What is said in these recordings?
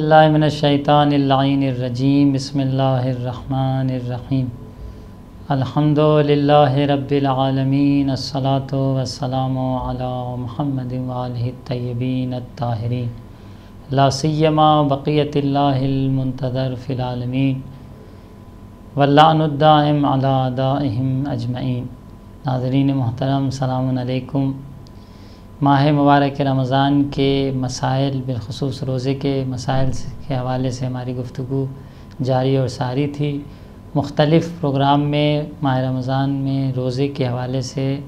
बिल्लाहि मिनश्शैतानिर्रजीम बिस्मिल्लाहिर्रहमानिर्रहीम अल्हम्दुलिल्लाहि रब्बिल आलमीन अस्सलातु वस्सलामु अला मुहम्मदिन व आलिहि तय्यबीन अत्ताहिरीन ला सिय्यमा बक़ियतिल्लाहिल मुंतज़र फ़िल आलमीन वल्लानुद्दाइम अला अदाइहिम अजमईन। नाज़रीन मोहतरम, सलामुन अलैकुम। माह मुबारक रमज़ान के मसाइल, बिलख़ुसूस रोज़े के मसाइल के हवाले से हमारी गुफ्तगू जारी और सारी थी। मुख्तलिफ़ प्रोग्राम में माह रमज़ान में रोज़े के हवाले से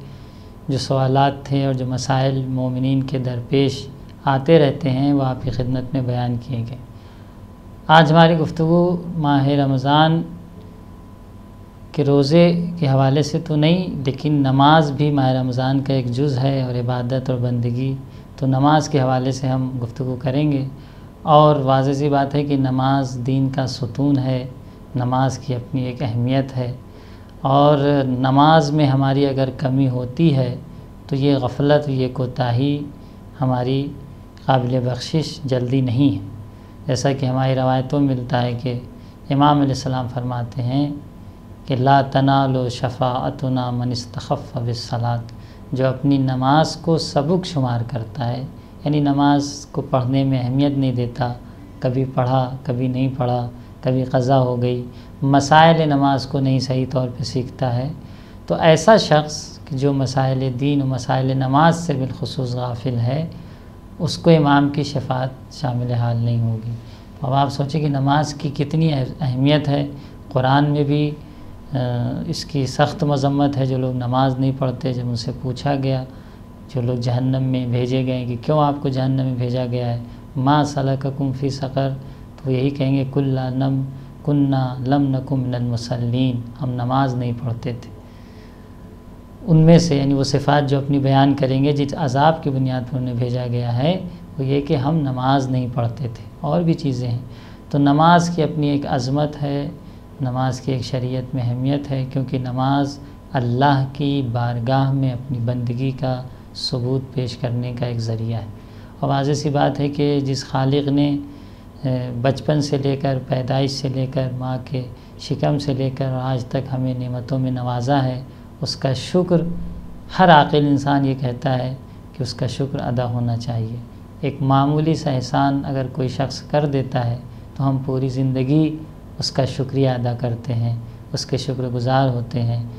जो सवालात थे और जो मसाइल मोमिनीन के दरपेश आते रहते हैं वो आपकी खिदमत में बयान किए गए। आज हमारी गुफ्तगू माह रमज़ान कि रोज़े के हवाले से तो नहीं, लेकिन नमाज भी माह रमज़ान का एक जुज़ है और इबादत और बंदगी, तो नमाज के हवाले से हम गुफ्तगू करेंगे। और वाज़ेह सी बात है कि नमाज दीन का सुतून है, नमाज की अपनी एक अहमियत है और नमाज में हमारी अगर कमी होती है तो ये गफ़लत, ये कोताही हमारी काबिल बख्शिश जल्दी नहीं है। जैसा कि हमारी रवायतों में मिलता है कि इमाम अलैहिस्सलाम फरमाते हैं कि ला तनालु शफ़ाअतुना मन इस्तख़फ़ बिस्सलात, जो अपनी नमाज को सबक शुमार करता है, यानी नमाज को पढ़ने में अहमियत नहीं देता, कभी पढ़ा कभी नहीं पढ़ा, कभी क़ज़ा हो गई, मसाइल नमाज को नहीं सही तौर पे सीखता है, तो ऐसा शख्स जो मसाइल दीन और मसाइल नमाज से बिलख़ुसूस गाफिल है, उसको इमाम की शफ़ाअत शामिल हाल नहीं होगी। अब आप सोचें कि नमाज की कितनी अहमियत है। कुरान में भी इसकी सख्त मज़म्मत है। जो लोग नमाज नहीं पढ़ते, जब उनसे पूछा गया, जो लोग जहन्नम में भेजे गए कि क्यों आपको जहन्नम में भेजा गया है, मा सलककुम फ़ी सक़र, तो यही कहेंगे कुन्ना लम नकुम मिनल मुसल्लीन, हम नमाज नहीं पढ़ते थे। उनमें से यानी वो सिफ़ात जो अपनी बयान करेंगे जिस अज़ाब की बुनियाद पर उन्हें भेजा गया है, वो ये कि हम नमाज नहीं पढ़ते थे। और भी चीज़ें हैं। तो नमाज की अपनी एक अज़मत है, नमाज की एक शरीयत में अहमियत है, क्योंकि नमाज अल्लाह की बारगाह में अपनी बंदगी का सबूत पेश करने का एक ज़रिया है। और वाज़ेह सी बात है कि जिस खालिक ने बचपन से लेकर, पैदाइश से लेकर, माँ के शिकम से लेकर आज तक हमें नेमतों में नवाजा है, उसका शुक्र हर आक़िल इंसान ये कहता है कि उसका शुक्र अदा होना चाहिए। एक मामूली सा एहसान अगर कोई शख्स कर देता है तो हम पूरी ज़िंदगी उसका शुक्रिया अदा करते हैं, उसके शुक्रगुज़ार होते हैं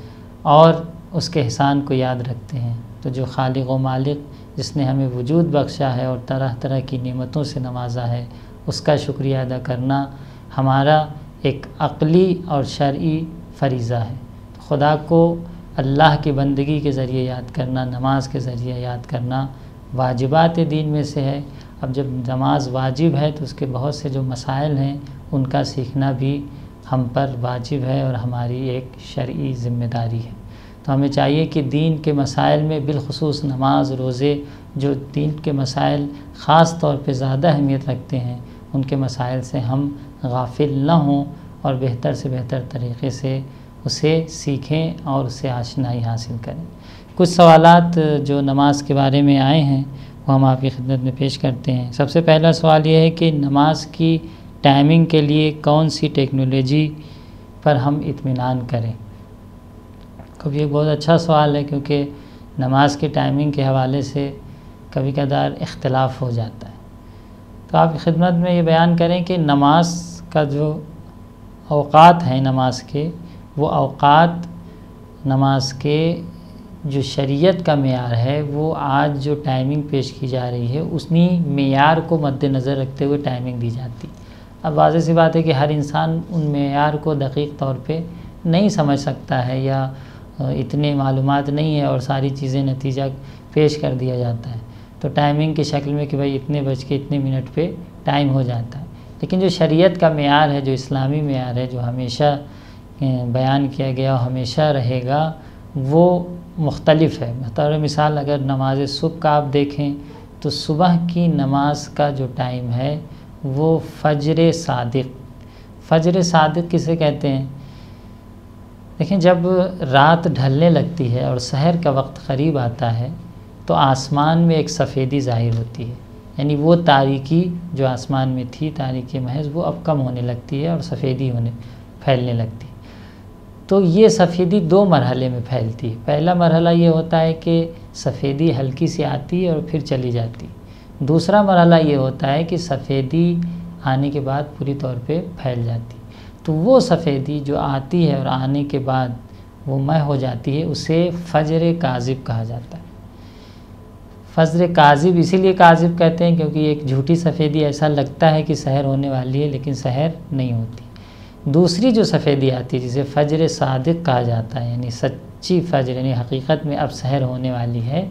और उसके एहसान को याद रखते हैं। तो जो खालिक व मालिक जिसने हमें वजूद बख्शा है और तरह तरह की नेमतों से नवाजा है, उसका शुक्रिया अदा करना हमारा एक अक़ली और शरई फ़रीज़ा है। तो खुदा को अल्लाह की बंदगी के ज़रिए याद करना, नमाज के ज़रिए याद करना वाजिबात दीन में से है। अब जब नमाज वाजिब है तो उसके बहुत से जो मसाइल हैं उनका सीखना भी हम पर वाजिब है और हमारी एक शरई ज़िम्मेदारी है। तो हमें चाहिए कि दीन के मसाइल में बिलख़ुसूस नमाज, रोज़े, जो दीन के मसाइल ख़ास तौर पे ज़्यादा अहमियत रखते हैं, उनके मसाइल से हम गाफिल न हों और बेहतर से बेहतर तरीक़े से उसे सीखें और उससे आशनाई हासिल करें। कुछ सवालात जो नमाज के बारे में आए हैं वो हम आपकी खिदमत में पेश करते हैं। सबसे पहला सवाल ये है कि नमाज की टाइमिंग के लिए कौन सी टेक्नोलॉजी पर हम इत्मीनान करें। कभी ये बहुत अच्छा सवाल है, क्योंकि नमाज की टाइमिंग के हवाले से कभी कदार इख्तिलाफ़ हो जाता है। तो आपकी खिदमत में ये बयान करें कि नमाज का जो औक़ात हैं नमाज के, वो औक़ात नमाज के जो शरीयत का मेयार है, वो आज जो टाइमिंग पेश की जा रही है उसी मेयार को मद्देनज़र रखते हुए टाइमिंग दी जाती। अब वाज़ेह सी बात है कि हर इंसान उन मेयार को दक़ीक़ तौर पे नहीं समझ सकता है या इतने मालूमात नहीं है और सारी चीज़ें नतीजा पेश कर दिया जाता है तो टाइमिंग की शक्ल में कि भाई इतने बज के इतने मिनट पे टाइम हो जाता है। लेकिन जो शरीयत का मेयार है, जो इस्लामी मेयार है, जो हमेशा बयान किया गया और हमेशा रहेगा, वो मुख्तलिफ़ है। बतौर मिसाल अगर नमाज सुबह का आप देखें तो सुबह की नमाज का जो टाइम है वो फ़ज्र सादिक़। फ़ज्र सादिक़ किसे कहते हैं? देखें, जब रात ढलने लगती है और सहर का वक्त क़रीब आता है तो आसमान में एक सफ़ेदी ज़ाहिर होती है, यानी वो तारीकी जो आसमान में थी, तारीकी महज, वो अब कम होने लगती है और सफ़ेदी फैलने लगती है। तो ये सफ़ेदी 2 मरहले में फैलती है। पहला मरहला ये होता है कि सफ़ेदी हल्की सी आती है और फिर चली जाती है। दूसरा मरहला ये होता है कि सफ़ेदी आने के बाद पूरी तौर पे फैल जाती है। तो वो सफ़ेदी जो आती है और आने के बाद वो मय हो जाती है, उसे फ़ज्र काज़िब कहा जाता है। फ़ज्र काज़िब इसीलिए काज़िब कहते हैं क्योंकि एक झूठी सफ़ेदी, ऐसा लगता है कि सहर होने वाली है लेकिन सहर नहीं होती। दूसरी जो सफ़ेदी आती है जिसे फ़ज्र सादिक़ कहा जाता है, यानी सच्ची फ़ज्र, यानी हकीकत में अब सहर होने वाली है,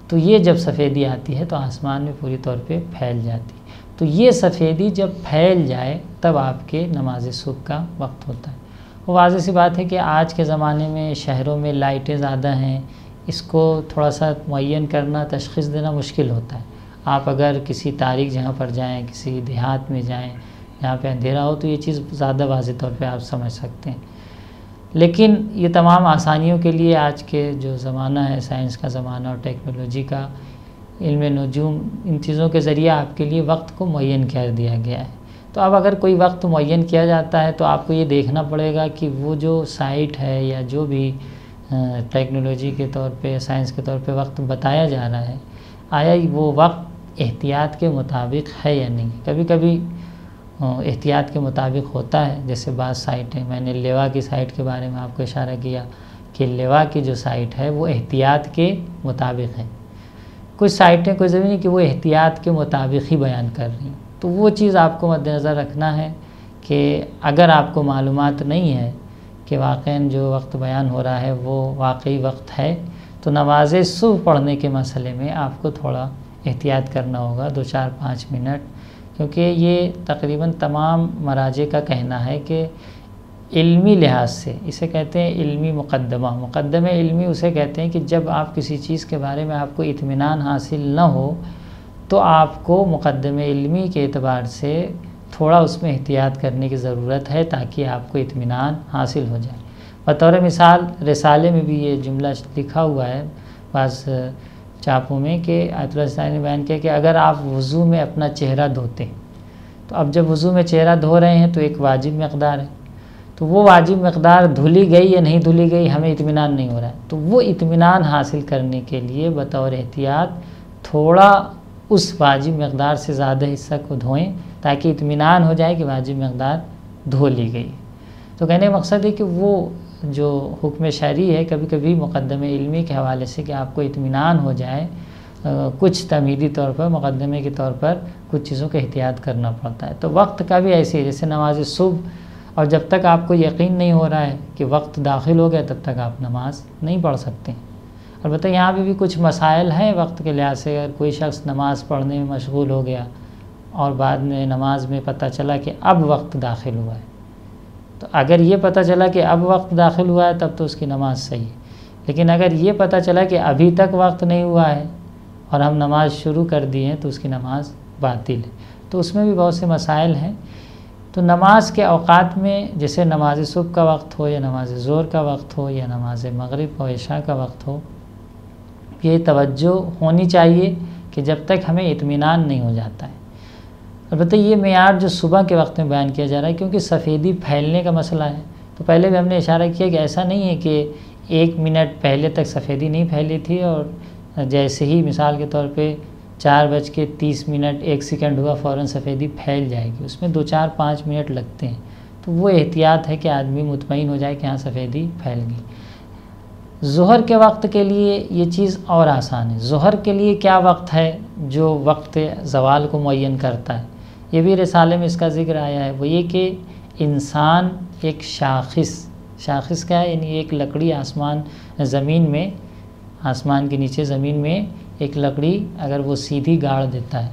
तो ये जब सफ़ेदी आती है तो आसमान में पूरी तौर पे फैल जाती है। तो ये सफ़ेदी जब फैल जाए तब आपके नमाज सुबह का वक्त होता है। वो वाज़ेह सी बात है कि आज के ज़माने में शहरों में लाइटें ज़्यादा हैं, इसको थोड़ा सा मुअय्यन करना, तशख़ीस देना मुश्किल होता है। आप अगर किसी तारीख जगह पर जाएँ, किसी देहात में जाएँ जहाँ पे अंधेरा हो, तो ये चीज़ ज़्यादा वाज़ेह तौर पे आप समझ सकते हैं। लेकिन ये तमाम आसानियों के लिए आज के जो ज़माना है, साइंस का ज़माना और टेक्नोलॉजी का, इल्म नजूम, इन चीज़ों के ज़रिए आपके लिए वक्त को मुअय्यन कर दिया गया है। तो अब अगर कोई वक्त मुअय्यन किया जाता है तो आपको ये देखना पड़ेगा कि वो जो साइट है या जो भी टेक्नोलॉजी के तौर पे, साइंस के तौर पे वक्त बताया जा रहा है, आया वो वक्त एहतियात के मुताबिक है या नहीं। कभी कभी एहतियात के मुताबिक होता है, जैसे बाज़ साइटें, मैंने लेवा की साइट के बारे में आपको इशारा किया कि लेवा की जो साइट है वो एहतियात के मुताबिक है। कुछ साइटें कोई ज़रूरी नहीं कि वो एहतियात के मुताबिक ही बयान कर रही हैं। तो वो चीज़ आपको मद्देनज़र रखना है कि अगर आपको मालूमात नहीं है कि वाक़ई जो वक्त बयान हो रहा है वो वाकई वक्त है, तो नमाज सुबह पढ़ने के मसले में आपको थोड़ा एहतियात करना होगा, 2-4-5 मिनट, क्योंकि ये तकरीबन तमाम मराजे का कहना है कि इल्मी लिहाज से इसे कहते हैं इल्मी मुक़द्दमा इल्मी उसे कहते हैं कि जब आप किसी चीज़ के बारे में आपको इत्मीनान हासिल न हो तो आपको मुक़द्दमे इल्मी के एतबार से थोड़ा उसमें एहतियात करने की ज़रूरत है ताकि आपको इत्मीनान हासिल हो जाए। बतौर मिसाल रिसाले में भी ये जुमला लिखा हुआ है बाज़ चापों में कि आयतुल्लाह ने बयान किया कि अगर आप वज़ू में अपना चेहरा धोते हैं, तो अब जब वज़ू में चेहरा धो रहे हैं तो एक वाजिब मक़दार है, तो वो वाजिब मक़दार धुली गई या नहीं धुली गई हमें इत्मीनान नहीं हो रहा है। तो वो इत्मीनान हासिल करने के लिए बतौर एहतियात थोड़ा उस वाजिब मक़दार से ज़्यादा हिस्सा को धोएं ताकि इत्मीनान हो जाए कि वाजिब मक़दार धो ली गई। तो कहने का मकसद है कि वो जो हुक्म शरई है कभी कभी मुक़द्दमे इल्मी के हवाले से कि आपको इत्मीनान हो जाए, कुछ तमीदी तौर पर मुक़द्दमे के तौर पर कुछ चीज़ों का एहतियात करना पड़ता है। तो वक्त का भी ऐसे है, जैसे नमाज सुबह, और जब तक आपको यकीन नहीं हो रहा है कि वक्त दाखिल हो गया तब तक आप नमाज नहीं पढ़ सकते। अलबत्ता यहाँ पे भी कुछ मसाइल हैं वक्त के लिहाज से। अगर कोई शख्स नमाज़ पढ़ने में मशगूल हो गया और बाद में नमाज में पता चला कि अब वक्त दाखिल हुआ है, तो अगर ये पता चला कि अब वक्त दाखिल हुआ है तब तो उसकी नमाज सही है। लेकिन अगर ये पता चला कि अभी तक वक्त नहीं हुआ है और हम नमाज शुरू कर दिए हैं तो उसकी नमाज बातिल है। तो उसमें भी बहुत से मसाइल हैं। तो नमाज के औक़ात में जैसे नमाज सुबह का वक्त हो या नमाज ज़ोहर का वक्त हो या नमाज मगरिब और इशा का वक्त हो, ये तवज्जो होनी चाहिए कि जब तक हमें इत्मीनान नहीं हो जाता है। अलबत्ता ये मेयार जो सुबह के वक्त में बयान किया जा रहा है क्योंकि सफ़ेदी फैलने का मसला है। तो पहले भी हमने इशारा किया कि ऐसा नहीं है कि 1 मिनट पहले तक सफ़ेदी नहीं फैली थी और जैसे ही मिसाल के तौर पे 4:30 1 सेकंड हुआ फ़ौरन सफ़ेदी फैल जाएगी। उसमें 2-4-5 मिनट लगते हैं। तो वो एहतियात है कि आदमी मुतमईन हो जाए कि हाँ सफ़ेदी फैल गई। ज़ोहर के वक्त के लिए ये चीज़ और आसान है। ज़ोहर के लिए क्या वक्त है जो वक्त ज़वाल को मुअय्यन करता है, ये भी रिसाले में इसका ज़िक्र आया है। वो ये कि इंसान एक शाखिस क्या है, यानी एक लकड़ी ज़मीन में, आसमान के नीचे ज़मीन में एक लकड़ी अगर वो सीधी गाड़ देता है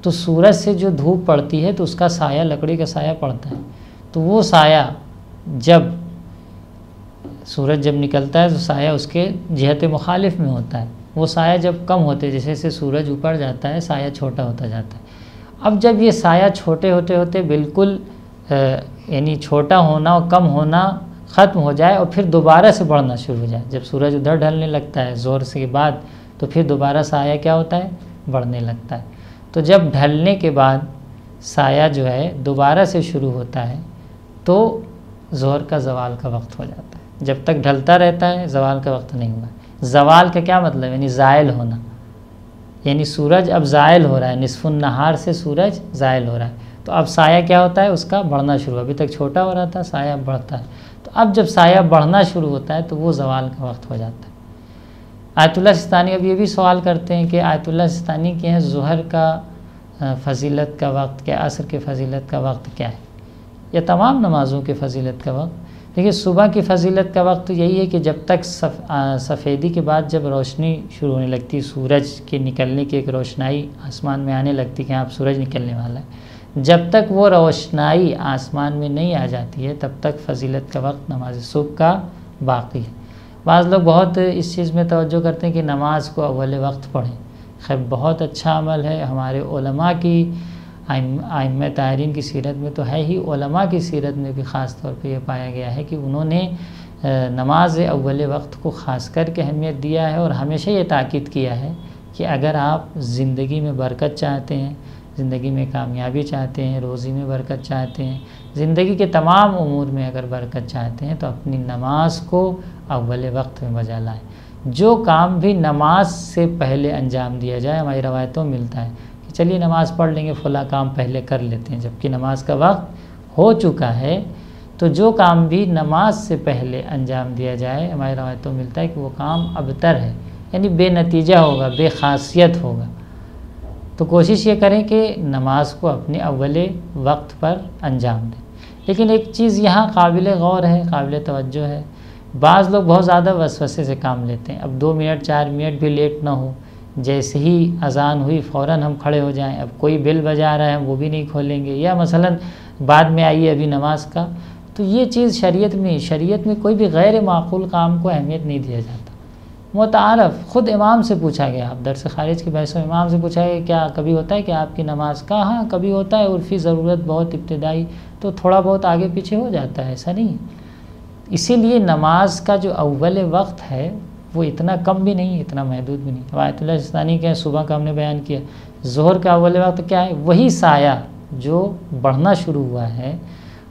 तो सूरज से जो धूप पड़ती है तो उसका साया, लकड़ी का साया पड़ता है। तो वो साया जब सूरज जब निकलता है तो साया उसके जिहत मुखालिफ में होता है। वो साया जब कम होते, जैसे जैसे सूरज ऊपर जाता है साया छोटा होता जाता है। अब जब ये साया छोटे होते होते बिल्कुल यानी छोटा होना और कम होना ख़त्म हो जाए और फिर दोबारा से बढ़ना शुरू हो जाए, जब सूरज उधर ढलने लगता है ज़ोर से के बाद, तो फिर दोबारा साया क्या होता है, बढ़ने लगता है। तो जब ढलने के बाद साया जो है दोबारा से शुरू होता है तो ज़ोहर का ज़वाल का वक्त हो जाता है। जब तक ढलता रहता है ज़वाल का वक्त नहीं हुआ। ज़वाल का क्या मतलब, यानी ज़ायल होना, यानी सूरज अब ज़ायल हो रहा है, निस्फुन नहार से सूरज ज़ायल हो रहा है। तो अब साया क्या होता है, उसका बढ़ना शुरू, अभी तक छोटा हो रहा था, साया बढ़ता है। तो अब जब साया बढ़ना शुरू होता है तो वो ज़वाल का वक्त हो जाता है। आयतुल्लाह सिस्तानी अब ये भी सवाल करते हैं कि आयतुल्लाह सिस्तानी के हैं ज़ोहर का फ़जीलत का वक्त क्या, असर के फ़जीलत का वक्त क्या है, या तमाम नमाज़ों के फ़जीलत का वक्त। देखिए सुबह की फ़जीलत का वक्त तो यही है कि जब तक सफ़ेदी के बाद जब रोशनी शुरू होने लगती है, सूरज के निकलने की एक रोशनाई आसमान में आने लगती है कि हाँ अब सूरज निकलने वाला है, जब तक वो रोशनाई आसमान में नहीं आ जाती है तब तक फ़जीलत का वक्त नमाज सुबह का बाकी है। बाज़ लोग बहुत इस चीज़ में तवज्जो करते हैं कि नमाज को अव्वल वक्त पढ़ें। खैर बहुत अच्छा अमल है, हमारे उलमा की आइम्मा तारीन की सीरत में तो है ही, उलमा की सीरत में भी ख़ास तौर पे ये पाया गया है कि उन्होंने नमाज अव्वल वक्त को ख़ास करके अहमियत दिया है और हमेशा ये ताकीद किया है कि अगर आप ज़िंदगी में बरकत चाहते हैं, ज़िंदगी में कामयाबी चाहते हैं, रोज़ी में बरकत चाहते हैं, ज़िंदगी के तमाम उमूर में अगर बरकत चाहते हैं तो अपनी नमाज को अव्वल वक्त में बजा लाएँ। जो काम भी नमाज से पहले अंजाम दिया जाए, हमारी रवायतों में मिलता है कि चलिए नमाज़ पढ़ लेंगे, फला काम पहले कर लेते हैं, जबकि नमाज का वक्त हो चुका है। तो जो काम भी नमाज से पहले अंजाम दिया जाए, हमारी रवायतों में मिलता है कि वो काम अबतर है, यानी बेनतीजा होगा, बेखासियत होगा। तो कोशिश ये करें कि नमाज को अपने अव्वल वक्त पर अंजाम दें। लेकिन एक चीज़ यहाँ काबिल गौर है, काबिल तवज्जो है, बाज़ लोग बहुत ज़्यादा वसवसे से काम लेते हैं। अब 2 मिनट 4 मिनट भी लेट ना हो, जैसे ही अज़ान हुई फ़ौरन हम खड़े हो जाएं, अब कोई बिल बजा रहा है हम वो भी नहीं खोलेंगे, या मसलन बाद में आइए अभी नमाज का। तो ये चीज़ शरीयत में कोई भी गैर माक़ूल काम को अहमियत नहीं दिया जाता। मुतारफ़ ख़ुद इमाम से पूछा गया, आप दर्स खारिज के बहस में इमाम से पूछा गया क्या कभी होता है कि आपकी नमाज का, हाँ कभी होता है, उर्फ़ी ज़रूरत बहुत इब्तिदाई तो थोड़ा बहुत आगे पीछे हो जाता है, ऐसा नहीं है। इसीलिए नमाज का जो अव्वल वक्त है वो इतना कम भी नहीं, इतना महदूद भी नहीं। आयतुल्लाह सिस्तानी के सुबह का हमने बयान किया, ज़ोहर का अव्वल वक्त क्या है, वही साया जो बढ़ना शुरू हुआ है,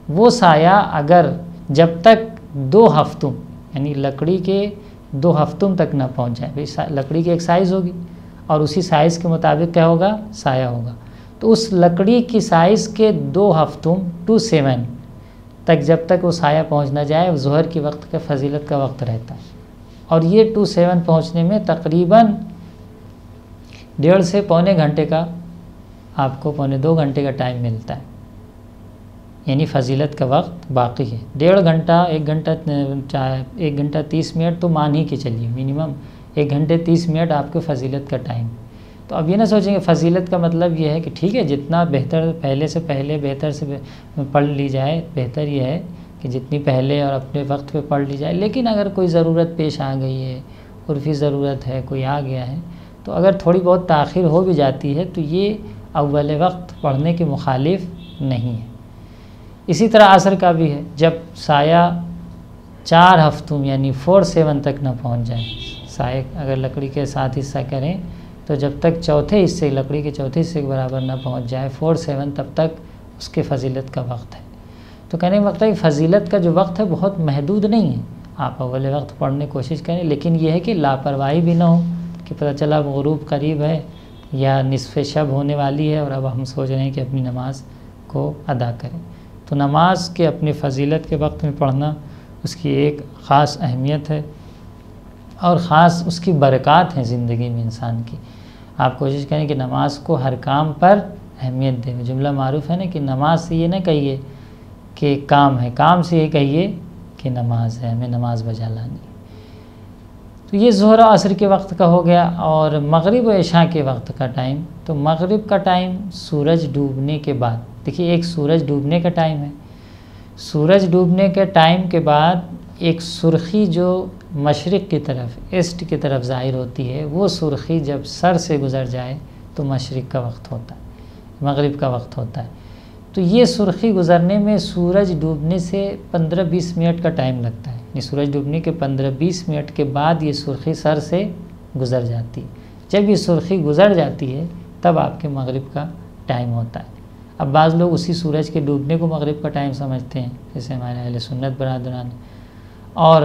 वो साया अगर जब तक 2 हफ्तों यानी लकड़ी के 2 हफ्तों तक ना पहुंच जाए, भाई लकड़ी की एक साइज़ होगी और उसी साइज़ के मुताबिक क्या होगा, साया होगा। तो उस लकड़ी की साइज़ के 2 हफ्तों 2 7 तक जब तक वो साया पहुंच ना जाए, ज़ोहर के वक्त का फ़जीलत का वक्त रहता है। और ये 2 7 पहुँचने में तकरीबन 1.5 से पौने घंटे का, आपको पौने 2 घंटे का टाइम मिलता है, यानी फ़जीलत का वक्त बाकी है। 1.5 घंटा 1 घंटा 1 घंटा 30 मिनट तो मान ही के चलिए, मिनिमम 1 घंटे 30 मिनट आपके फ़जीलत का टाइम। तो अब ये ना सोचेंगे फ़जीलत का मतलब ये है कि ठीक है जितना बेहतर पहले से पहले बेहतर से पढ़ ली जाए, बेहतर ये है कि जितनी पहले और अपने वक्त पे पढ़ ली जाए। लेकिन अगर कोई ज़रूरत पेश आ गई है, उर्फ़ी ज़रूरत है, कोई आ गया है, तो अगर थोड़ी बहुत ताख़ीर हो भी जाती है तो ये अव्वल वक्त पढ़ने के मुखालिफ नहीं है। इसी तरह असर का भी है, जब साया 4 हफ्तों यानी 4 7 तक ना पहुँच जाए, साए अगर लकड़ी के 7 हिस्सा करें तो जब तक चौथे हिस्से, लकड़ी के चौथे हिस्से के बराबर ना पहुंच जाए 4 7, तब तक उसके फ़जीलत का वक्त है। तो कहने का मतलब है फ़जीलत का जो वक्त है बहुत महदूद नहीं है, आप अव्वल वक्त पढ़ने की कोशिश करें। लेकिन यह है कि लापरवाही भी ना हो कि पता चला अब गुरूब करीब है या निसफ़ शब होने वाली है और अब हम सोच रहे हैं कि अपनी नमाज को अदा करें। तो नमाज के अपनी फ़जीलत के वक्त में पढ़ना उसकी एक ख़ास अहमियत है और ख़ास उसकी बरक़ात हैं ज़िंदगी में इंसान की। आप कोशिश करें कि नमाज को हर काम पर अहमियत दें। जुमला मारूफ़ है ना कि नमाज से ये ना कहिए कि काम है, काम से ये कहिए कि नमाज है, हमें नमाज बजा लानी। तो ये ज़ोहर और असर के वक्त का हो गया। और मग़रिब व इशा के वक्त का टाइम, तो मग़रिब का टाइम सूरज डूबने के बाद, देखिए एक सूरज डूबने का टाइम है, सूरज डूबने के टाइम के बाद एक सुर्खी जो मशरिक़ की तरफ, ईस्ट की तरफ ज़ाहिर होती है, वो सुर्खी जब सर से गुज़र जाए तो मशरिक़ का वक्त होता है, मग़रिब का वक्त होता है। तो ये सुर्खी गुज़रने में सूरज डूबने से 15-20 मिनट का टाइम लगता है। ये सूरज डूबने के 15-20 मिनट के बाद ये सुर्खी सर से गुज़र जाती है। जब ये सुर्खी गुज़र जाती है तब आपके मगरिब का टाइम होता है। अब बाज़ लोग उसी सूरज के डूबने को मगरिब का टाइम समझते हैं, जैसे हमारे अहले सुन्नत बरादरान, और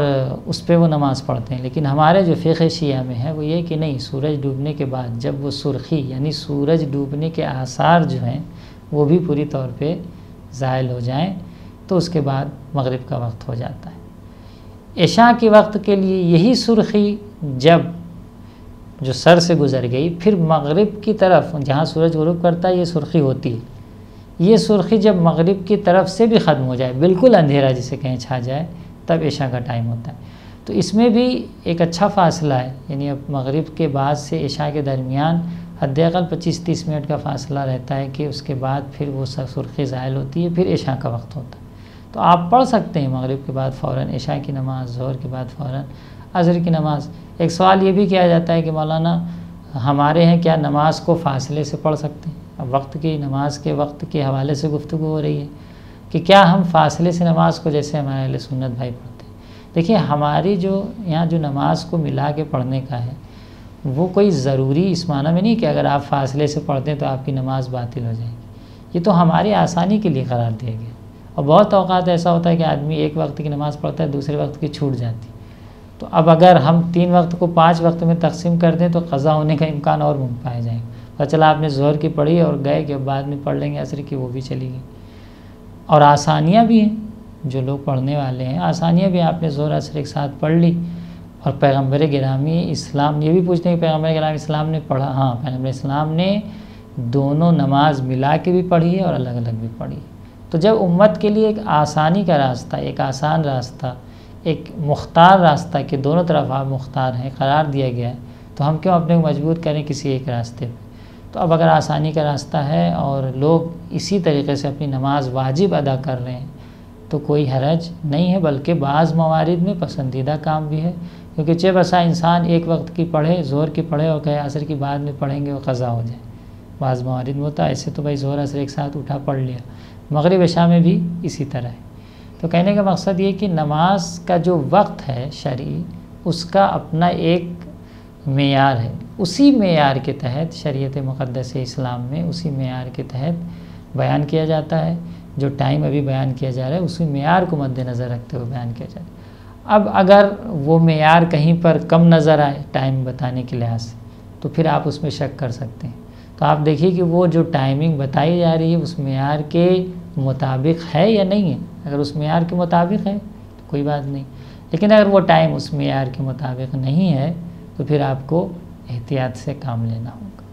उस पर वो नमाज़ पढ़ते हैं। लेकिन हमारे जो फ़िक़्ह शिया में है वो ये कि नहीं, सूरज डूबने के बाद जब वो सुर्खी यानी सूरज डूबने के आसार जो हैं वो भी पूरी तौर पे ज़ायल हो जाएं तो उसके बाद मगरिब का वक्त हो जाता है। इशा के वक्त के लिए यही सुर्खी जब जो सर से गुज़र गई, फिर मगरिब की तरफ जहाँ सूरज गुरूब करता है ये सुर्खी होती है, ये सुर्खी जब मगरिब की तरफ से भी ख़त्म हो जाए, बिल्कुल अंधेरा जिसे कहीं छा जाए, तब इशा का टाइम होता है। तो इसमें भी एक अच्छा फ़ासला है, यानी अब मगरिब के बाद से इशा के दरमियान हद-ए-अक़ल 25-30 मिनट का फ़ासला रहता है कि उसके बाद फिर वो सुर्खी ज़ायल होती है, फिर इशा का वक्त होता है। तो आप पढ़ सकते हैं मगरिब के बाद फ़ौरन इशा की नमाज़, ज़ोहर के बाद फ़ौरन असर की नमाज़। एक सवाल ये भी किया जाता है कि मौलाना हमारे यहाँ क्या नमाज को फ़ासले से पढ़ सकते हैं? अब वक्त की नमाज के वक्त के हवाले से गुफ्तगू हो रही है कि क्या हम फ़ासले से नमाज को, जैसे हमारे अहले सुन्नत भाई पढ़ते हैं। देखिए हमारी जो यहाँ जो नमाज को मिला के पढ़ने का है वो कोई ज़रूरी इस माना में नहीं कि अगर आप फ़ासले से पढ़ते हैं तो आपकी नमाज़ बातिल हो जाएगी। ये तो हमारी आसानी के लिए करार दिया गया। और बहुत औक़ात ऐसा होता है कि आदमी एक वक्त की नमाज़ पढ़ता है, दूसरे वक्त की छूट जाती। तो अब अगर हम 3 वक्त को 5 वक्त में तकसीम कर दें तो क़ज़ा होने का इम्कान और पाया जाएगा। पता चला आपने ज़ोहर की पढ़ी और गए कि बाद में पढ़ लेंगे असर की, वो भी चली गई। और आसानियाँ भी हैं, जो लोग पढ़ने वाले हैं आसानियाँ भी, आपने ज़ोहर असर एक साथ पढ़ ली। और पैगम्बर गिरामी इस्लाम ये भी पूछते हैं कि पैगम्बर गिरामी इस्लाम ने पढ़ा? हाँ, पैगम्बर इस्लाम ने दोनों नमाज मिला के भी पढ़ी है और अलग अलग भी पढ़ी है। तो जब उम्मत के लिए एक आसानी का रास्ता, एक आसान रास्ता, एक मुख्तार रास्ता कि दोनों तरफ आप मुख्तार हैं करार दिया गया है, तो हम क्यों अपने को मजबूर करें किसी एक रास्ते पे। तो अब अगर आसानी का रास्ता है और लोग इसी तरीके से अपनी नमाज वाजिब अदा कर रहे हैं तो कोई हरज नहीं है, बल्कि बाज़ मवारिद में पसंदीदा काम भी है। क्योंकि चे बसा इंसान एक वक्त की पढ़े, ज़ोहर की पढ़े और कहे असर की बाद में पढ़ेंगे और क़ज़ा हो जाए, बाज़ मवारिद में होता है। ऐसे तो भाई ज़ोहर असर एक साथ उठा पढ़ लिया। मगरिब इशा में भी इसी तरह है। तो कहने का मकसद ये कि नमाज का जो वक्त है शरई, उसका अपना एक मेयार है। उसी मेयार के तहत शरीयत मुक़द्दस इस्लाम में उसी मेयार के तहत बयान किया जाता है। जो टाइम अभी बयान किया जा रहा है उसी मेयार को मद्देनज़र रखते हुए बयान किया जा रहा है। अब अगर वो मेयार कहीं पर कम नज़र आए टाइम बताने के लिहाज से तो फिर आप उसमें शक कर सकते हैं। तो आप देखिए कि वो जो टाइमिंग बताई जा रही है उस मेयार के मुताबिक है या नहीं है। अगर उस मेयार के मुताबिक है तो कोई बात नहीं, लेकिन अगर वो टाइम उस मेयार के मुताबिक नहीं है तो फिर आपको एहतियात से काम लेना होगा।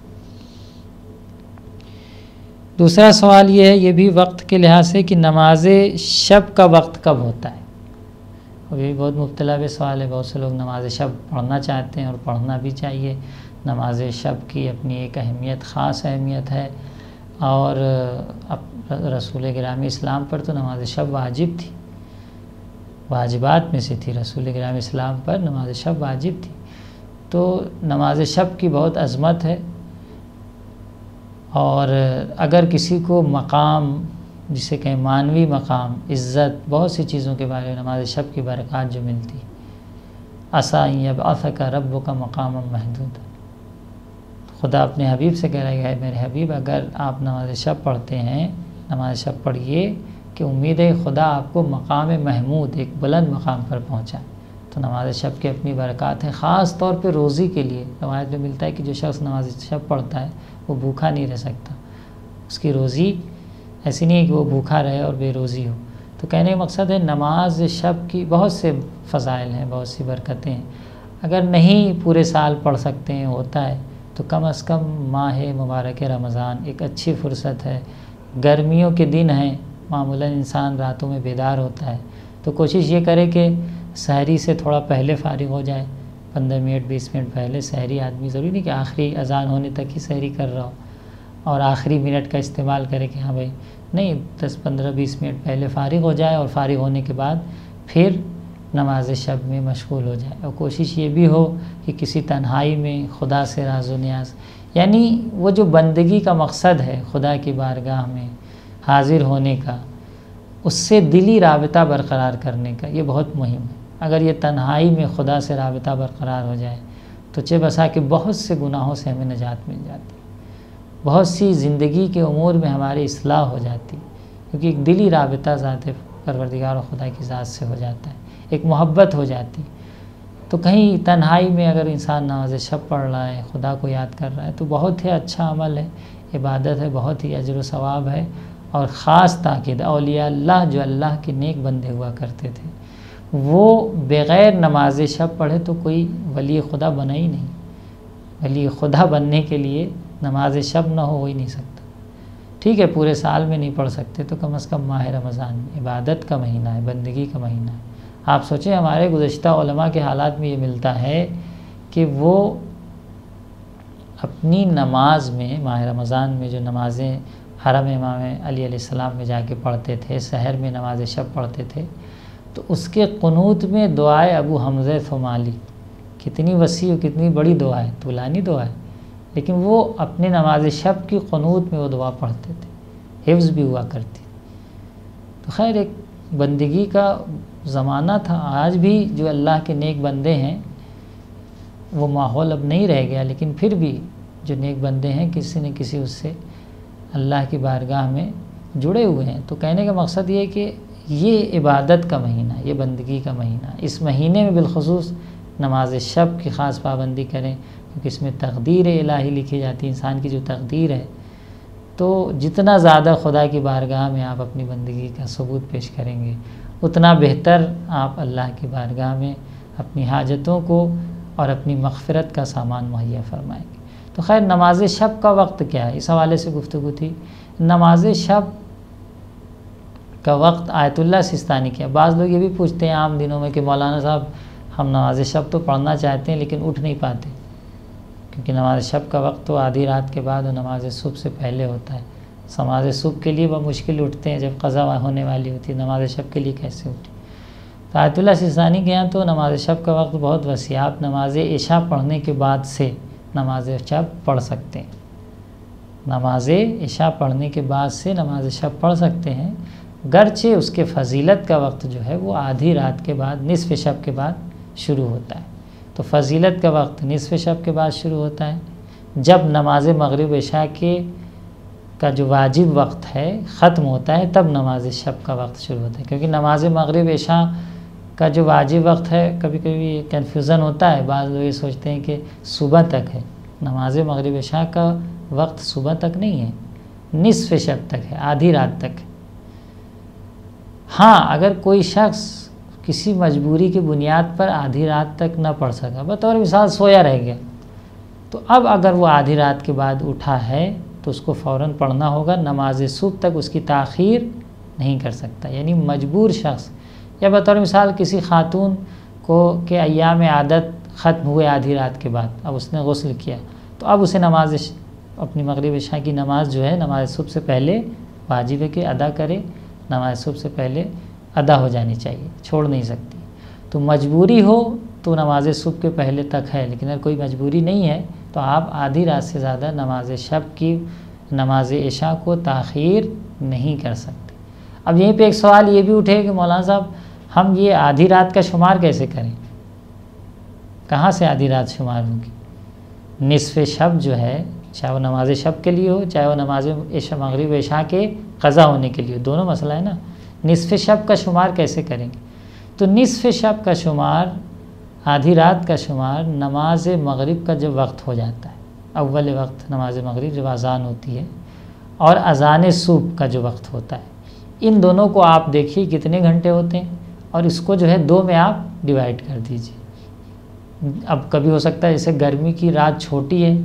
दूसरा सवाल ये है, ये भी वक्त के लिहाज से, कि नमाज शब का वक्त कब होता है। और ये भी बहुत मुब्तला भी सवाल है। बहुत से लोग नमाज शब पढ़ना चाहते हैं और पढ़ना भी चाहिए। नमाज शब की अपनी एक अहमियत, ख़ास अहमियत है। और अब रसूल गिरामी इस्लाम पर तो नमाज शब वाजिब थी, वाजिबात में से थी। रसूल गिरामी इस्लाम पर नमाज शब वाजिब थी। तो नमाज शब की बहुत अज़मत है। और अगर किसी को मकाम, जिसे कहें मानवी मकाम, इज़्ज़त, बहुत सी चीज़ों के बारे में नमाज शब की बरक़ात जो मिलती, असा यबअसका रब्बुका मकाम महदूद, खुदा अपने हबीब से कह रहा है, मेरे हबीब अगर आप नमाज शब पढ़ते हैं, नमाज शब पढ़िए कि उम्मीद है खुदा आपको मकाम महमूद, एक बुलंद मकाम पर पहुँचाए। तो नमाज शब की अपनी बरक़ात है। ख़ास तौर पे रोज़ी के लिए रवायत में मिलता है कि जो शख्स नमाज शब पढ़ता है वो भूखा नहीं रह सकता। उसकी रोज़ी ऐसी नहीं है कि वो भूखा रहे और बेरोज़ी हो। तो कहने का मकसद है नमाज शब की बहुत से फ़ज़ाइल हैं, बहुत सी बरकतें हैं। अगर नहीं पूरे साल पढ़ सकते हैं, होता है, तो कम अज़ कम माह मुबारक रमज़ान एक अच्छी फ़ुर्सत है। गर्मियों के दिन हैं, मामूलन इंसान रातों में बेदार होता है, तो कोशिश ये करे कि सहरी से थोड़ा पहले फ़ारिग हो जाए, 15 मिनट 20 मिनट पहले सहरी। आदमी ज़रूरी नहीं कि आखिरी अज़ान होने तक ही सहरी कर रहा हो और आखिरी मिनट का इस्तेमाल करे कि हाँ भाई, नहीं, 10-15-20 मिनट पहले फ़ारिग हो जाए और फ़ारिग होने के बाद फिर नमाज शब में मशगूल हो जाए। और कोशिश ये भी हो कि किसी तन्हाई में खुदा से राज़ो नियाज़, यानी वो जो बंदगी का मकसद है खुदा की बारगाह में हाज़िर होने का, उससे दिली राबिता बरकरार करने का, ये बहुत मुहिम है। अगर ये तन्हाई में खुदा से राबिता बरकरार हो जाए तो चे बसा कि बहुत से गुनाहों से हमें निजात मिल जाती है। बहुत सी ज़िंदगी के उमूर में हमारी इस्लाह हो जाती, क्योंकि एक दिली राबिता ज़ात परवरदिगार और खुदा की ज़ात से हो जाता है, एक मोहब्बत हो जाती। तो कहीं तन्हाई में अगर इंसान नमाज़ शब पढ़ रहा है, खुदा को याद कर रहा है, तो बहुत ही अच्छा अमल है, इबादत है, बहुत ही अजर व सवाब है। और ख़ास ताकीद औलिया अल्लाह जो अल्लाह के नेक बंदे हुआ करते थे, वो बग़ैर नमाज शब पढ़े तो कोई वली खुदा बना ही नहीं। वली खुदा बनने के लिए नमाज शब ना हो ही नहीं सकता। ठीक है, पूरे साल में नहीं पढ़ सकते तो कम से कम माह रमज़ान में, इबादत का महीना है, बंदगी का महीना है। आप सोचें, हमारे गुज़श्ता उलमा के हालात में ये मिलता है कि वो अपनी नमाज में, माह रमज़ान में जो नमाज़ें हरम इमाम अली अलैहिस्सलाम में जाके पढ़ते थे, सहर में नमाज शब पढ़ते थे, तो उसके क़ुनूत में दुआए अबू हमज़ा थुमाली, कितनी वसी और कितनी बड़ी दुआ है, तुलानी दुआ है, लेकिन वो अपने नमाज शब की क़ुनूत में वो दुआ पढ़ते थे, हिफ्ज़ भी हुआ करती। तो खैर एक बंदगी का ज़माना था। आज भी जो अल्लाह के नेक बंदे हैं, वो माहौल अब नहीं रह गया, लेकिन फिर भी जो नेक बंदे हैं किसी न किसी उससे अल्लाह की बारगाह में जुड़े हुए हैं। तो कहने का मकसद ये है कि ये इबादत का महीना, ये बंदगी का महीना, इस महीने में बिलखुसूस नमाज शब की ख़ास पाबंदी करें, क्योंकि इसमें तकदीर इलाही लिखी जाती है, इंसान की जो तकदीर है। तो जितना ज़्यादा खुदा की बारगाह में आप अपनी बंदगी का सबूत पेश करेंगे, उतना बेहतर आप अल्लाह की बारगाह में अपनी हाजतों को और अपनी मग़फ़िरत का सामान मुहैया फरमाएंगे। तो खैर नमाज शब का वक्त क्या है, इस हवाले से गुफ्तगू थी। नमाज शब का वक्त आयतुल्लाह सिस्तानी किया। बाज़ लोग ये भी पूछते हैं आम दिनों में कि मौलाना साहब हम नमाज शब तो पढ़ना चाहते हैं लेकिन उठ नहीं पाते, क्योंकि नमाज शब का वक्त तो आधी रात के बाद और नमाज सुबह से पहले होता है। नमाज सुबह के लिए मुश्किल उठते हैं जब क़ज़ा होने वाली होती है, नमाज शब के लिए कैसे उठे। तो आयतुल्लाह सिस्तानी के यहाँ तो नमाज शब का वक्त बहुत वसी, आप नमाज इशा पढ़ने के बाद से नमाज शब पढ़ सकते हैं। नमाज इशा पढ़ने के बाद से नमाज शब पढ़ सकते हैं, गरचे उसके फ़जीलत का वक्त जो है वो आधी रात के बाद, निसफ़ शब के बाद शुरू होता है। तो फ़जीलत का वक्त निसफ़ शब के बाद शुरू होता है, जब नमाज मगरिब इशा के का जो वाजिब वक्त है ख़त्म होता है, तब नमाज शब का वक्त शुरू होता है। क्योंकि नमाज मगरिब इशा का जो वाजिब वक्त है, कभी कभी कन्फ्यूज़न होता है, बाज़ लोग ये सोचते हैं कि सुबह तक है। नमाज मगरिब इशा का वक्त सुबह तक नहीं है, निसफ़ शब तक है, आधी रात तक। हाँ, अगर कोई शख्स किसी मजबूरी की बुनियाद पर आधी रात तक न पढ़ सका, बतौर मिसाल सोया रह गया, तो अब अगर वो आधी रात के बाद उठा है तो उसको फ़ौरन पढ़ना होगा। नमाज सुबह तक उसकी ताख़ीर नहीं कर सकता। यानी मजबूर शख्स, या बतौर मिसाल किसी खातून को के अय्याम आदत ख़त्म हुए आधी रात के बाद, अब उसने गुस्ल किया, तो अब उसे नमाज अपनी मगरिब इशा की नमाज जो है नमाज सुबह से पहले वाजिब है कि अदा करे, नमाज सुबह से पहले अदा हो जानी चाहिए, छोड़ नहीं सकती। तो मजबूरी हो तो नमाज सुबह के पहले तक है, लेकिन अगर कोई मजबूरी नहीं है तो आप आधी रात से ज़्यादा नमाज शब की, नमाज इशा को ताख़ीर नहीं कर सकते। अब यहीं पे एक सवाल ये भी उठे कि मौलाना साहब हम ये आधी रात का शुमार कैसे करें, कहाँ से आधी रात शुमार होगी। निसफ़ शब जो है, चाहे वो नमाज शब के लिए हो, चाहे वो नमाज इशा मगरिब इशा के क़ज़ा होने के लिए, दोनों मसला है ना। निसफ़ शब का शुमार कैसे करेंगे, तो निसफ़ शब का शुमार, आधी रात का शुमार नमाज मगरिब का जब वक्त हो जाता है, अव्वल वक्त नमाज मगरिब जब अज़ान होती है, और अज़ान सुबह का जो वक्त होता है, इन दोनों को आप देखिए कितने घंटे होते हैं, और इसको जो है दो में आप डिवाइड कर दीजिए। अब कभी हो सकता है जैसे गर्मी की रात छोटी है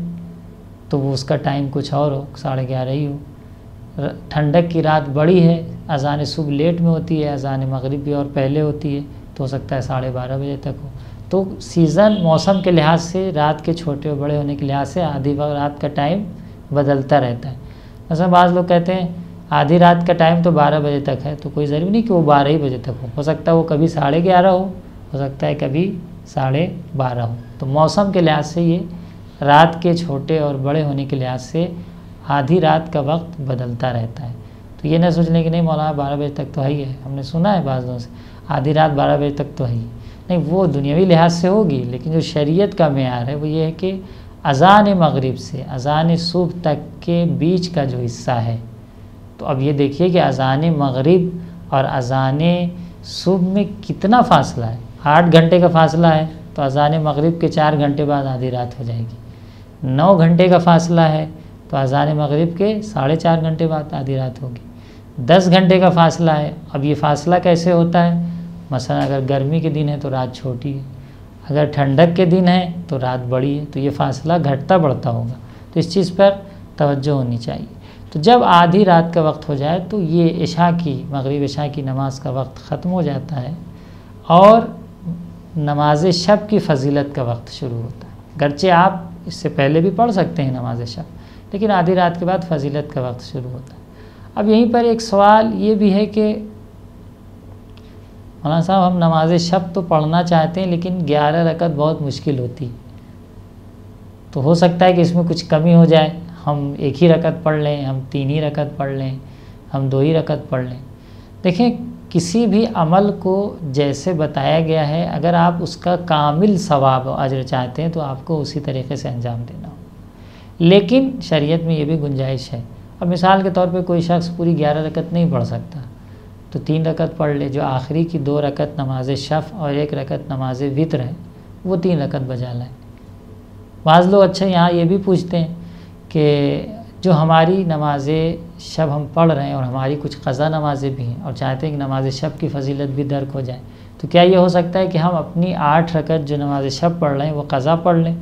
तो वो उसका टाइम कुछ और हो, 11:30 ही हो। ठंडक की रात बड़ी है, अज़ान सुबह लेट में होती है, अज़ान मगरिब भी और पहले होती है, तो हो सकता है 12:30 बजे तक हो। तो सीज़न मौसम के लिहाज से, रात के छोटे और बड़े होने के लिहाज से आधी रात का टाइम बदलता रहता है। ऐसा बाज़ लोग कहते हैं आधी रात का टाइम तो 12 बजे तक है, तो कोई ज़रूरी नहीं कि वो 12 ही बजे तक हो सकता है वो कभी 11:30 हो सकता है कभी 12:30 हो। तो मौसम के लिहाज से ये रात के छोटे और बड़े होने के लिहाज से आधी रात का वक्त बदलता रहता है। तो ये ना सोच लें कि नहीं मौलाना 12 बजे तक तो है ही है, हमने सुना है बाज़ लोगों से आधी रात 12 बजे तक तो है ही नहीं, वो दुनियावी लिहाज से होगी, लेकिन जो शरीयत का मेयार है वो ये है कि अज़ान मगरिब से अज़ान सुबह तक के बीच का जो हिस्सा है, तो अब ये देखिए कि अज़ान मगरिब और अज़ान सुबह में कितना फ़ासला है। 8 घंटे का फ़ासला है, तो अज़ान मगरिब के 4 घंटे बाद आधी रात हो जाएगी। 9 घंटे का फ़ासला है, तो अज़ान मगरिब के 4.5 घंटे बाद आधी रात होगी। 10 घंटे का फ़ासला है। अब ये फ़ासला कैसे होता है? मसलन अगर गर्मी के दिन है तो रात छोटी है, अगर ठंडक के दिन है तो रात बड़ी है, तो ये फ़ासला घटता बढ़ता होगा। तो इस चीज़ पर तवज्जो होनी चाहिए। तो जब आधी रात का वक्त हो जाए तो ये इशा की मगरिब इशा की नमाज का वक्त ख़त्म हो जाता है और नमाज शब की फ़जीलत का वक्त शुरू होता है। गरचे आप इससे पहले भी पढ़ सकते हैं नमाज शब, लेकिन आधी रात के बाद फ़जीलत का वक्त शुरू होता है। अब यहीं पर एक सवाल ये भी है कि मौलाना साहब हम नमाज शब तो पढ़ना चाहते हैं, लेकिन 11 रकत बहुत मुश्किल होती, तो हो सकता है कि इसमें कुछ कमी हो जाए, हम 1 ही रकत पढ़ लें, हम 3 ही रकत पढ़ लें, हम 2 ही रकत पढ़ लें। देखें, किसी भी अमल को जैसे बताया गया है, अगर आप उसका कामिल सवाब अजर चाहते हैं तो आपको उसी तरीके से अंजाम देना हो। लेकिन शरीयत में ये भी गुंजाइश है। अब मिसाल के तौर पे कोई शख्स पूरी 11 रकत नहीं पढ़ सकता, तो 3 रकत पढ़ ले, जो आखिरी की 2 रकत नमाज शफ़ और 1 रकत नमाज वित्र है, वो 3 रकत बजा लाए। बाज़ लोग अच्छा यहाँ ये भी पूछते हैं कि जो हमारी नमाज शब हम पढ़ रहे हैं और हमारी कुछ क़ज़ा नमाज़ें भी हैं और चाहते हैं कि नमाज शब की फ़जीलत भी दर्क हो जाए, तो क्या ये हो सकता है कि हम अपनी 8 रकत जो नमाज शब पढ़ रहे हैं वो क़ज़ा पढ़ लें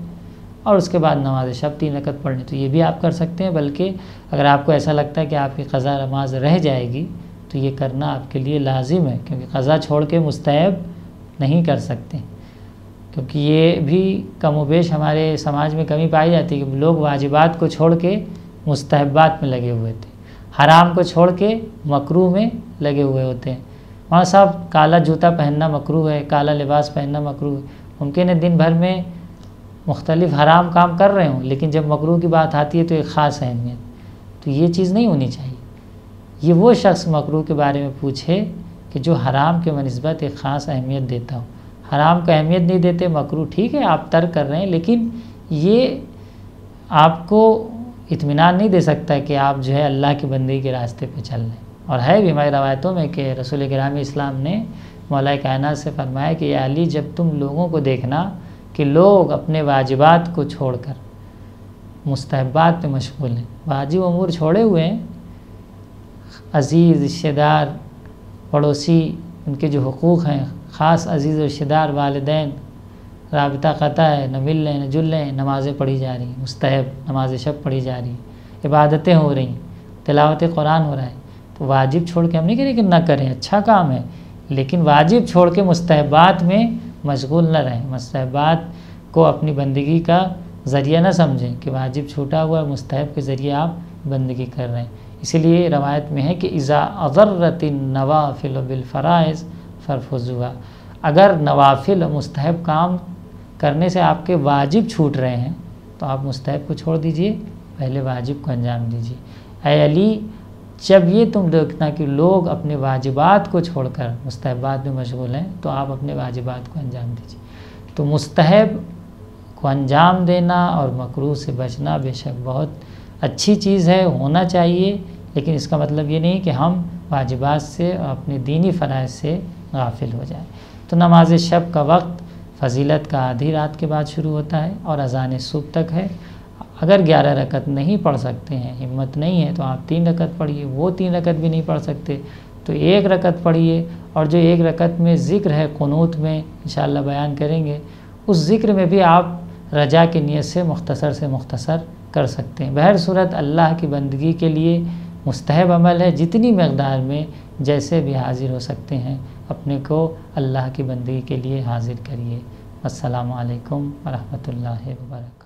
और उसके बाद नमाज शब 3 रकत पढ़ लें? तो ये भी आप कर सकते हैं। बल्कि अगर आपको ऐसा लगता है कि आपकी क़ज़ा नमाज रह जाएगी तो ये करना आपके लिए लाजिम है, क्योंकि क़ज़ा छोड़ के मुस्तहब नहीं कर सकते, क्योंकि ये भी कमोबेश हमारे समाज में कमी पाई जाती है कि लोग वाजिबात को छोड़ के मुस्तहबात में लगे हुए थे, हराम को छोड़ के मकरूह में लगे हुए होते हैं। वहाँ साहब काला जूता पहनना मकरूह है, काला लिबास पहनना मकरूह है। मुमकिन है दिन भर में मुख्तलिफ हराम काम कर रहे हों, लेकिन जब मकरूह की बात आती है तो एक ख़ास अहमियत, तो ये चीज़ नहीं होनी चाहिए। ये वो शख्स मकरूह के बारे में पूछे कि जो हराम के बनिस्बत एक ख़ास अहमियत देता हो। हराम को अहमियत नहीं देते, मकरूह ठीक है आप तर्क कर रहे हैं, लेकिन ये आपको इत्मीनान नहीं दे सकता कि आप जो है अल्लाह की बंदगी के रास्ते पे चल रहे हैं। और है भी हमारी रवायतों में कि रसूल गिरामी इस्लाम ने मौला कायनात से फरमाया कि या अली, जब तुम लोगों को देखना कि लोग अपने वाजिबात को छोड़कर मुस्तहबात में मशगूल हैं, वाजिब अमूर छोड़े हुए हैं, अज़ीज़ रिश्तेदार पड़ोसी उनके जो हुकूक़ हैं, ख़ास अज़ीज़ रिश्तेदार वालिदैन राबिता क़ता है, न मिल लें न जुल लें, नमाज़ें पढ़ी जा रही, मुस्तहब नमाज शब पढ़ी जा रही, इबादतें हो रही, तिलावत कुरान हो रहा है, तो वाजिब छोड़ के हम नहीं कह रहे कि ना करें, अच्छा काम है, लेकिन वाजिब छोड़ के मुस्तहबात में मशगूल न रहें। मुस्तहबात को अपनी बंदगी का ज़रिया न समझें कि वाजिब छूटा हुआ मुस्तहब के ज़रिए आप बंदगी कर रहे हैं। इसीलिए रवायत में है कि इज़ा अज़र्रतिन नवाफिल बिल फ़राइज़ फ़रफ़ुज़ुहा, अगर नवाफिल मुस्तहब काम करने से आपके वाजिब छूट रहे हैं तो आप मुस्तहब को छोड़ दीजिए, पहले वाजिब को अंजाम दीजिए। ऐ अली, जब ये तुम देखना कि लोग अपने वाजिबात को छोड़कर मुस्तहबात में मशगूल हैं, तो आप अपने वाजिबात को अंजाम दीजिए। तो मुस्तहब को अंजाम देना और मकरूह से बचना बेशक बहुत अच्छी चीज़ है, होना चाहिए, लेकिन इसका मतलब ये नहीं कि हम वाजिबात से और अपने दीनी फ़राइज़ से गाफिल हो जाएं। तो नमाज शब का वक्त फ़जीलत का आधी रात के बाद शुरू होता है और अज़ान सुबह तक है। अगर 11 रकत नहीं पढ़ सकते हैं, हिम्मत नहीं है, तो आप 3 रकत पढ़िए। वो 3 रकत भी नहीं पढ़ सकते तो 1 रकत पढ़िए, और जो 1 रकत में ज़िक्र है कुनूत में इंशाअल्लाह बयान करेंगे, उस ज़िक्र में भी आप रजा की नीयत से मुख्तसर कर सकते हैं। बहर सूरत अल्लाह की बंदगी के लिए मुस्तहब अमल है, जितनी मकदार में जैसे भी हाजिर हो सकते हैं अपने को अल्लाह की बंदगी के लिए हाजिर करिए। अस्सलामु अलैकुम व रहमतुल्लाहि व बरकातहू।